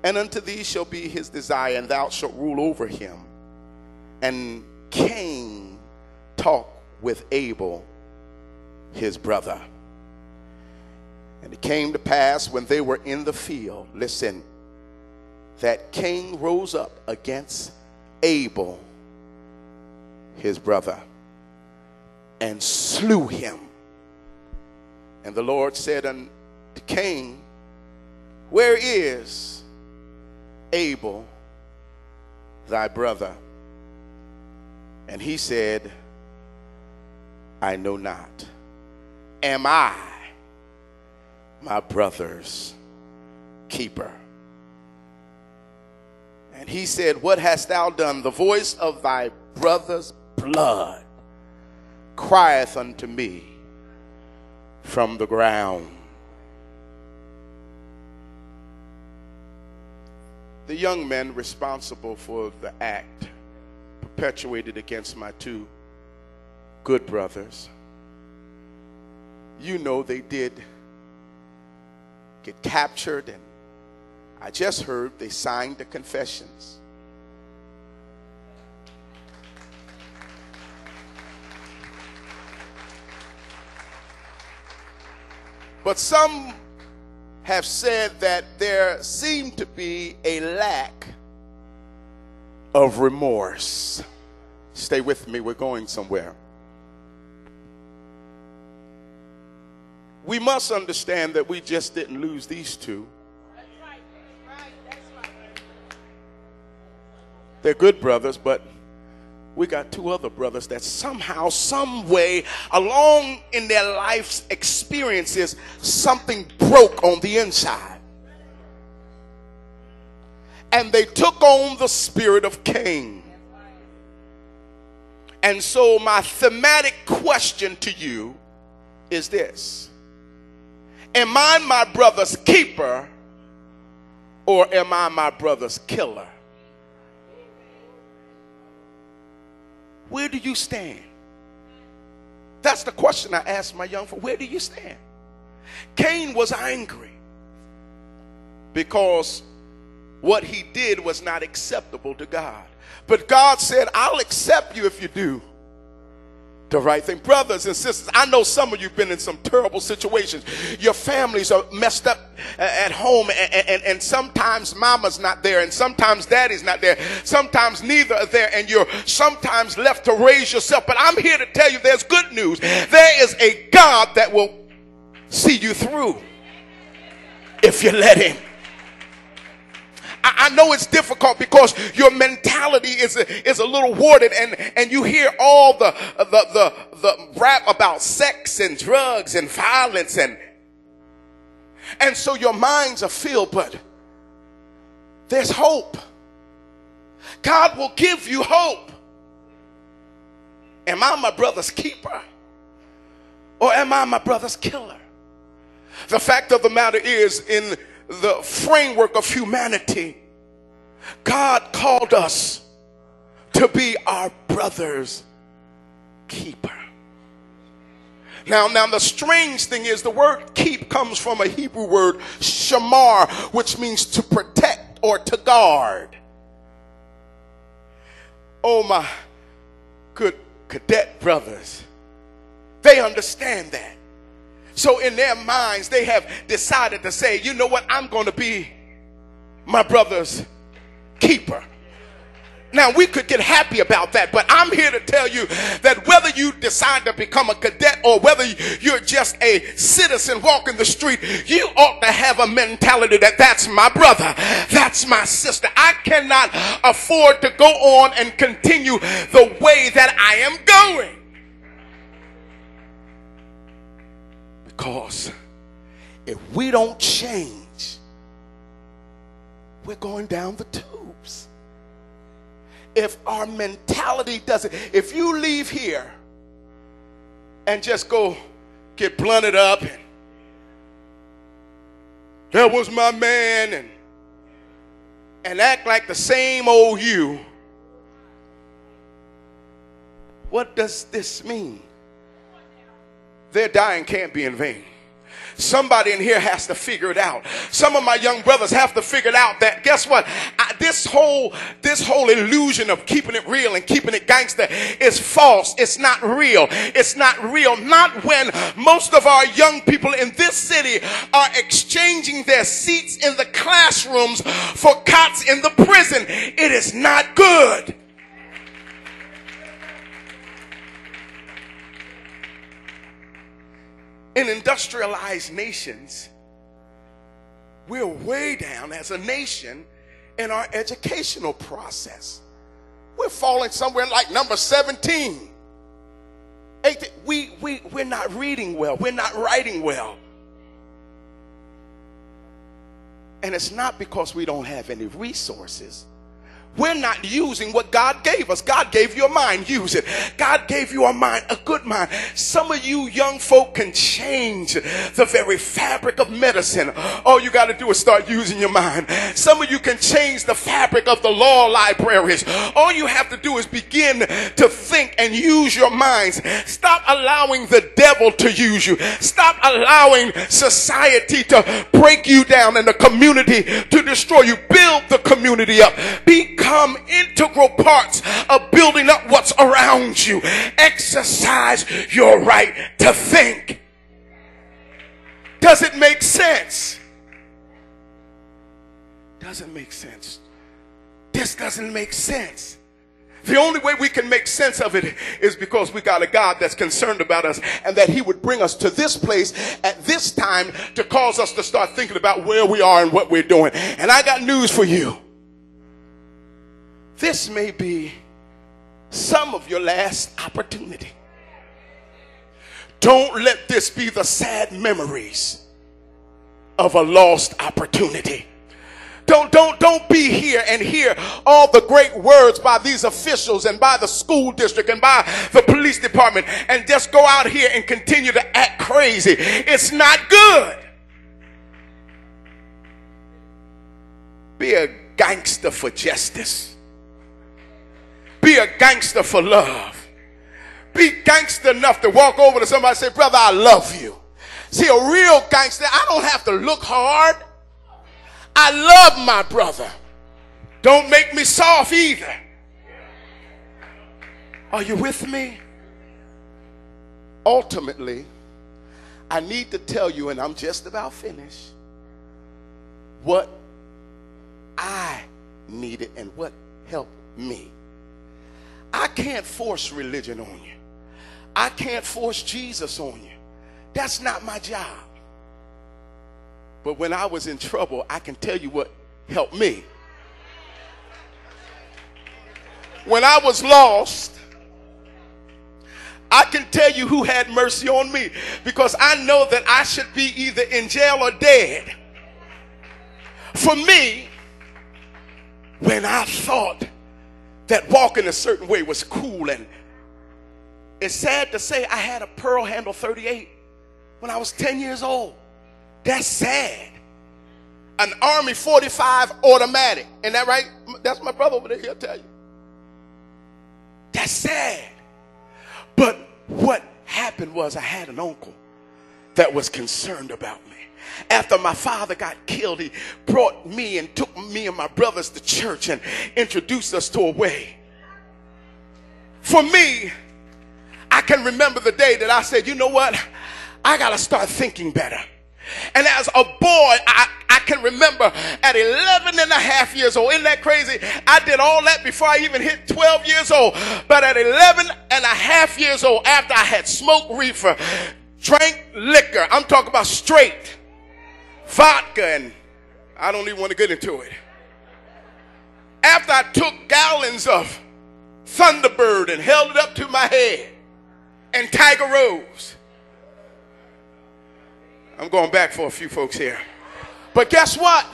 And unto thee shall be his desire, and thou shalt rule over him. And Cain talked with Abel, his brother. And it came to pass when they were in the field, listen, that Cain rose up against Abel, his brother, and slew him. And the Lord said unto Cain, where is Abel, thy brother? And he said, I know not. Am I my brother's keeper? And he said, what hast thou done? The voice of thy brother's blood crieth unto me from the ground. The young men responsible for the act perpetuated against my two good brothers, you know, they did get captured, and I just heard they signed the confessions. But some have said that there seemed to be a lack of remorse. Stay with me, we're going somewhere. We must understand that we just didn't lose these two. That's right. That's right. They're good brothers, but we got two other brothers that somehow, some way, along in their life's experiences, something broke on the inside. And they took on the spirit of Cain. And so my thematic question to you is this: am I my brother's keeper, or am I my brother's killer? Where do you stand? That's the question I asked my young friend. Where do you stand? Cain was angry because what he did was not acceptable to God. But God said, I'll accept you if you do the right thing. Brothers and sisters, I know some of you have been in some terrible situations. Your families are messed up at home, and sometimes mama's not there, and sometimes daddy's not there. Sometimes neither are there, and you're sometimes left to raise yourself. But I'm here to tell you there's good news. There is a God that will see you through if you let him. I know it's difficult because your mentality is a little warped, and you hear all the rap about sex and drugs and violence, and so your minds are filled. But there's hope. God will give you hope. Am I my brother's keeper, or am I my brother's killer? The fact of the matter is, in the framework of humanity, God called us to be our brother's keeper. Now the strange thing is, the word keep comes from a Hebrew word, shamar, which means to protect or to guard. Oh, my good cadet brothers, they understand that. So in their minds, they have decided to say, you know what, I'm going to be my brother's keeper. Now, we could get happy about that, but I'm here to tell you that whether you decide to become a cadet or whether you're just a citizen walking the street, you ought to have a mentality that that's my brother, that's my sister. I cannot afford to go on and continue the way that I am going. Because if we don't change, we're going down the tubes. If our mentality doesn't, if you leave here and just go get blunted up and that was my man, and act like the same old you, what does this mean? Their dying can't be in vain. Somebody in here has to figure it out. Some of my young brothers have to figure it out that, guess what? This whole illusion of keeping it real and keeping it gangster is false. It's not real. It's not real. Not when most of our young people in this city are exchanging their seats in the classrooms for cots in the prison. It is not good. In industrialized nations, we're way down as a nation in our educational process. We're falling somewhere like number 17. 18. We're not reading well. We're not writing well. And it's not because we don't have any resources. We're not using what God gave us. God gave you a mind. Use it. God gave you a mind, a good mind. Some of you young folk can change the very fabric of medicine. All you got to do is start using your mind. Some of you can change the fabric of the law libraries. All you have to do is begin to think and use your minds. Stop allowing the devil to use you. Stop allowing society to break you down and the community to destroy you. Build the community up. Become integral parts of building up what's around you. Exercise your right to think. Does it make sense? Doesn't make sense. This doesn't make sense. The only way we can make sense of it is because we got a God that's concerned about us, and that he would bring us to this place at this time to cause us to start thinking about where we are and what we're doing. And I got news for you. This may be some of your last opportunity. Don't let this be the sad memories of a lost opportunity. Don't be here and hear all the great words by these officials and by the school district and by the police department and just go out here and continue to act crazy. It's not good. Be a gangster for justice. Be a gangster for love. Be gangster enough to walk over to somebody and say, brother, I love you. See, a real gangster, I don't have to look hard. I love my brother. Don't make me soft either. Are you with me? Ultimately, I need to tell you, and I'm just about finished, what I needed and what helped me. I can't force religion on you. I can't force Jesus on you. That's not my job. But when I was in trouble, I can tell you what helped me. When I was lost, I can tell you who had mercy on me, because I know that I should be either in jail or dead. For me, when I thought that walking a certain way was cool, and it's sad to say I had a Pearl Handle 38 when I was 10 years old. That's sad. An Army 45 automatic. Isn't that right? That's my brother over there. He'll tell you. That's sad. But what happened was I had an uncle that was concerned about me. After my father got killed, he brought me and took me and my brothers to church and introduced us to a way. For me, I can remember the day that I said, you know what? I got to start thinking better. And as a boy, I can remember at 11 and a half years old. Isn't that crazy? I did all that before I even hit 12 years old. But at 11 and a half years old, after I had smoked reefer, drank liquor, I'm talking about straight vodka, and I don't even want to get into it. After I took gallons of Thunderbird and held it up to my head, and Tiger Rose. I'm going back for a few folks here. But guess what?